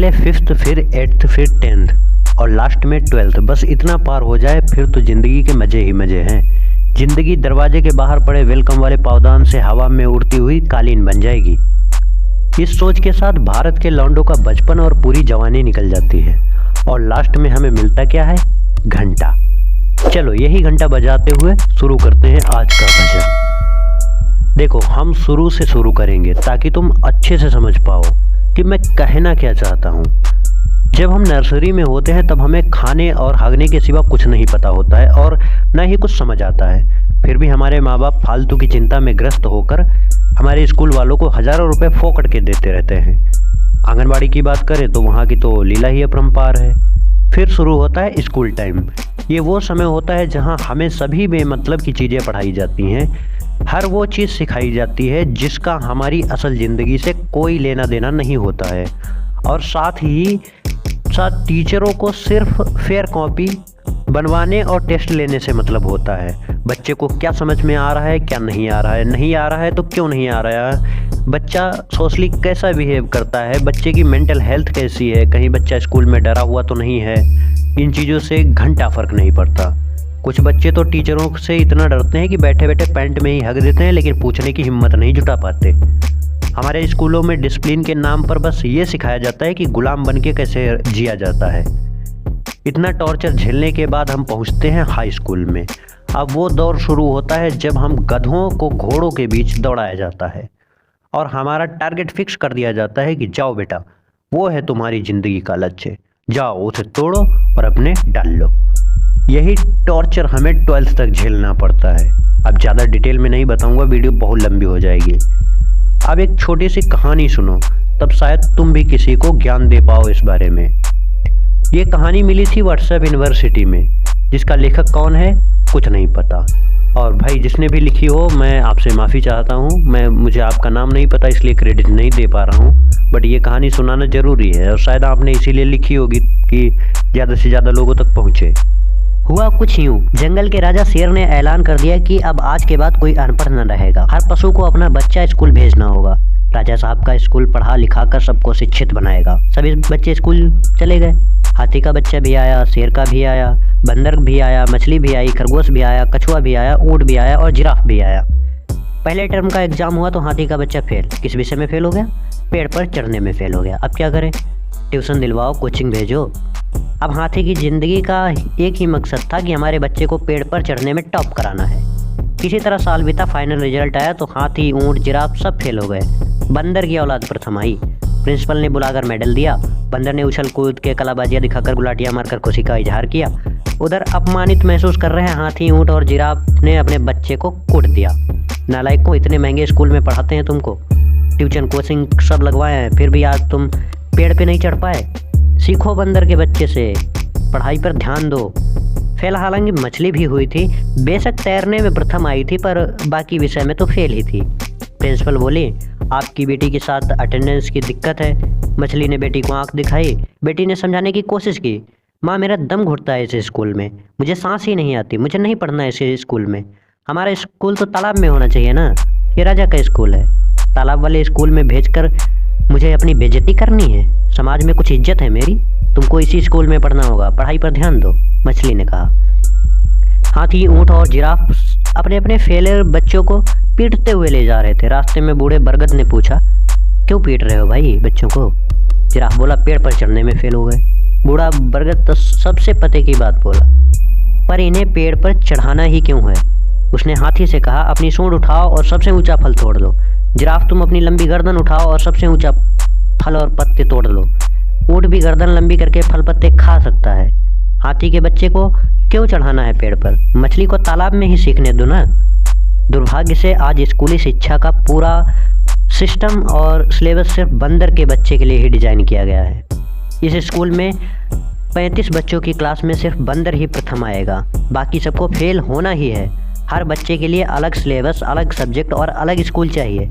पहले 5th, फिर 8th, फिर 10th और लास्ट में 12th। बस इतना पार हो जाए फिर तो ज़िंदगी के मज़े ही मज़े हैं। ज़िंदगी दरवाजे के बाहर पड़े वेलकम वाले पावदान से हवा में उड़ती हुई कालीन बन जाएगी। इस सोच के साथ भारत के लौंडों का बचपन और पूरी जवानी निकल जाती है और लास्ट में हमें मिलता क्या है? घंटा। चलो यही घंटा बजाते हुए शुरू करते हैं आज का भजन। देखो, हम शुरू से शुरू करेंगे ताकि तुम अच्छे से समझ पाओ कि मैं कहना क्या चाहता हूँ। जब हम नर्सरी में होते हैं तब हमें खाने और भागने के सिवा कुछ नहीं पता होता है और न ही कुछ समझ आता है। फिर भी हमारे माँ बाप फालतू की चिंता में ग्रस्त होकर हमारे स्कूल वालों को हज़ारों रुपए फोकट के देते रहते हैं। आंगनबाड़ी की बात करें तो वहाँ की तो लीला ही अपरंपार है। फिर शुरू होता है स्कूल टाइम। ये वो समय होता है जहाँ हमें सभी बेमतलब की चीज़ें पढ़ाई जाती हैं। हर वो चीज़ सिखाई जाती है जिसका हमारी असल ज़िंदगी से कोई लेना देना नहीं होता है और साथ ही साथ टीचरों को सिर्फ फेयर कॉपी बनवाने और टेस्ट लेने से मतलब होता है। बच्चे को क्या समझ में आ रहा है, क्या नहीं आ रहा है, नहीं आ रहा है तो क्यों नहीं आ रहा है, बच्चा सोशली कैसा बिहेव करता है, बच्चे की मेंटल हेल्थ कैसी है, कहीं बच्चा स्कूल में डरा हुआ तो नहीं है। इन चीज़ों से घंटा फ़र्क नहीं पड़ता। कुछ बच्चे तो टीचरों से इतना डरते हैं कि बैठे बैठे पैंट में ही हग देते हैं, लेकिन पूछने की हिम्मत नहीं जुटा पाते। हमारे स्कूलों में डिसिप्लिन के नाम पर बस ये सिखाया जाता है कि गुलाम बन के कैसे जिया जाता है। इतना टॉर्चर झेलने के बाद हम पहुंचते हैं हाई स्कूल में। अब वो दौर शुरू होता है जब हम गधों को घोड़ों के बीच दौड़ाया जाता है और हमारा टारगेट फिक्स कर दिया जाता है कि जाओ बेटा, वो है तुम्हारी ज़िंदगी का लक्ष्य, जाओ उसे तोड़ो और अपने डाल लो। यही टॉर्चर हमें 12th तक झेलना पड़ता है। अब ज़्यादा डिटेल में नहीं बताऊंगा, वीडियो बहुत लंबी हो जाएगी। अब एक छोटी सी कहानी सुनो, तब शायद तुम भी किसी को ज्ञान दे पाओ इस बारे में। ये कहानी मिली थी व्हाट्सएप यूनिवर्सिटी में। जिसका लेखक कौन है कुछ नहीं पता, और भाई जिसने भी लिखी हो मैं आपसे माफ़ी चाहता हूँ। मुझे आपका नाम नहीं पता इसलिए क्रेडिट नहीं दे पा रहा हूँ, बट ये कहानी सुनाना ज़रूरी है और शायद आपने इसीलिए लिखी होगी कि ज़्यादा से ज़्यादा लोगों तक पहुँचे। हुआ कुछ यूं, जंगल के राजा शेर ने ऐलान कर दिया कि अब आज के बाद कोई अनपढ़ न रहेगा। हर पशु को अपना बच्चा स्कूल भेजना होगा। राजा साहब का स्कूल पढ़ा लिखा कर सबको शिक्षित बनाएगा। सभी बच्चे स्कूल चले गए। हाथी का बच्चा भी आया, शेर का भी आया, बंदर भी आया, मछली भी आई, खरगोश भी आया, कछुआ भी आया, ऊँट भी आया और जिराफ भी आया। पहले टर्म का एग्जाम हुआ तो हाथी का बच्चा फेल। किस विषय में फेल हो गया? पेड़ पर चढ़ने में फेल हो गया। अब क्या करें? ट्यूशन दिलवाओ, कोचिंग भेजो। अब हाथी की ज़िंदगी का एक ही मकसद था कि हमारे बच्चे को पेड़ पर चढ़ने में टॉप कराना है। किसी तरह साल बीता, फाइनल रिजल्ट आया तो हाथी, ऊँट, जिराफ सब फेल हो गए। बंदर की औलाद प्रथम आई। प्रिंसिपल ने बुलाकर मेडल दिया। बंदर ने उछल कूद के कलाबाजियाँ दिखाकर गुलाटियाँ मारकर खुशी का इजहार किया। उधर अपमानित महसूस कर रहे हाथी, ऊँट और जिराफ ने अपने बच्चे को कूट दिया। नालायक को, इतने महंगे स्कूल में पढ़ाते हैं तुमको, ट्यूशन कोचिंग सब लगवाए हैं, फिर भी आज तुम पेड़ पे नहीं चढ़ पाए। सीखो बंदर के बच्चे से, पढ़ाई पर ध्यान दो। फेल हालांकि मछली भी हुई थी। बेशक तैरने में प्रथम आई थी पर बाकी विषय में तो फेल ही थी। प्रिंसिपल बोली, आपकी बेटी के साथ अटेंडेंस की दिक्कत है। मछली ने बेटी को आंख दिखाई। बेटी ने समझाने की कोशिश की, माँ मेरा दम घुटता है इस स्कूल में, मुझे सांस ही नहीं आती, मुझे नहीं पढ़ना है इस स्कूल में। हमारा स्कूल तो तालाब में होना चाहिए ना, ये राजा का स्कूल है। तालाब वाले स्कूल में भेजकर मुझे अपनी बेइज्जती करनी है? समाज में कुछ इज्जत है मेरी? तुमको इसी स्कूल में पढ़ना होगा, पढ़ाई पर ध्यान दो, मछली ने कहा। हाथी, ऊँट और जिराफ अपने अपने फेलियर बच्चों को पीटते हुए ले जा रहे थे। रास्ते में बूढ़े बरगद ने पूछा, क्यों पीट रहे हो भाई बच्चों को? जिराफ बोला, पेड़ पर चढ़ने में फेल हो गए। बूढ़ा बरगद तो सबसे पते की बात बोला, पर इन्हें पेड़ पर चढ़ाना ही क्यों है? उसने हाथी से कहा, अपनी सूंड उठाओ और सबसे ऊंचा फल तोड़ लो। जिराफ, तुम अपनी लंबी गर्दन उठाओ और सबसे ऊंचा फल और पत्ते तोड़ लो। ऊँट भी गर्दन लंबी करके फल पत्ते खा सकता है। हाथी के बच्चे को क्यों चढ़ाना है पेड़ पर? मछली को तालाब में ही सीखने दो ना। दुर्भाग्य से आज स्कूली शिक्षा का पूरा सिस्टम और सिलेबस सिर्फ बंदर के बच्चे के लिए ही डिज़ाइन किया गया है। इस स्कूल में 35 बच्चों की क्लास में सिर्फ बंदर ही प्रथम आएगा, बाकी सबको फेल होना ही है। हर बच्चे के लिए अलग सिलेबस, अलग सब्जेक्ट और अलग स्कूल चाहिए।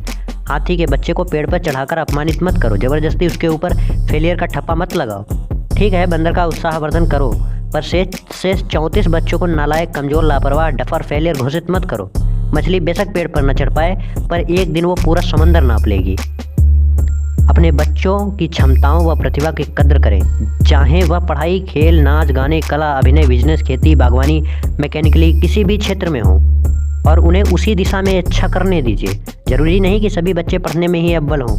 हाथी के बच्चे को पेड़ पर चढ़ाकर अपमानित मत करो, ज़बरदस्ती उसके ऊपर फेलियर का ठप्पा मत लगाओ। ठीक है, बंदर का उत्साहवर्धन करो, पर शेष 34 बच्चों को नालायक, कमज़ोर, लापरवाह, डफर, फेलियर घोषित मत करो। मछली बेशक पेड़ पर न चढ़ पाए, पर एक दिन वो पूरा समंदर नाप लेगी। अपने बच्चों की क्षमताओं व प्रतिभा की कद्र करें, चाहे वह पढ़ाई, खेल, नाच गाने, कला, अभिनय, बिजनेस, खेती, बागवानी, मैकेनिकली किसी भी क्षेत्र में हो, और उन्हें उसी दिशा में अच्छा करने दीजिए। जरूरी नहीं कि सभी बच्चे पढ़ने में ही अव्वल हों,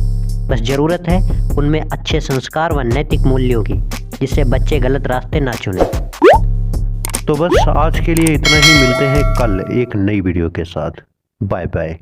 बस ज़रूरत है उनमें अच्छे संस्कार व नैतिक मूल्यों की, जिससे बच्चे गलत रास्ते ना चुनें। तो बस आज के लिए इतना ही, मिलते हैं कल एक नई वीडियो के साथ। Bye bye.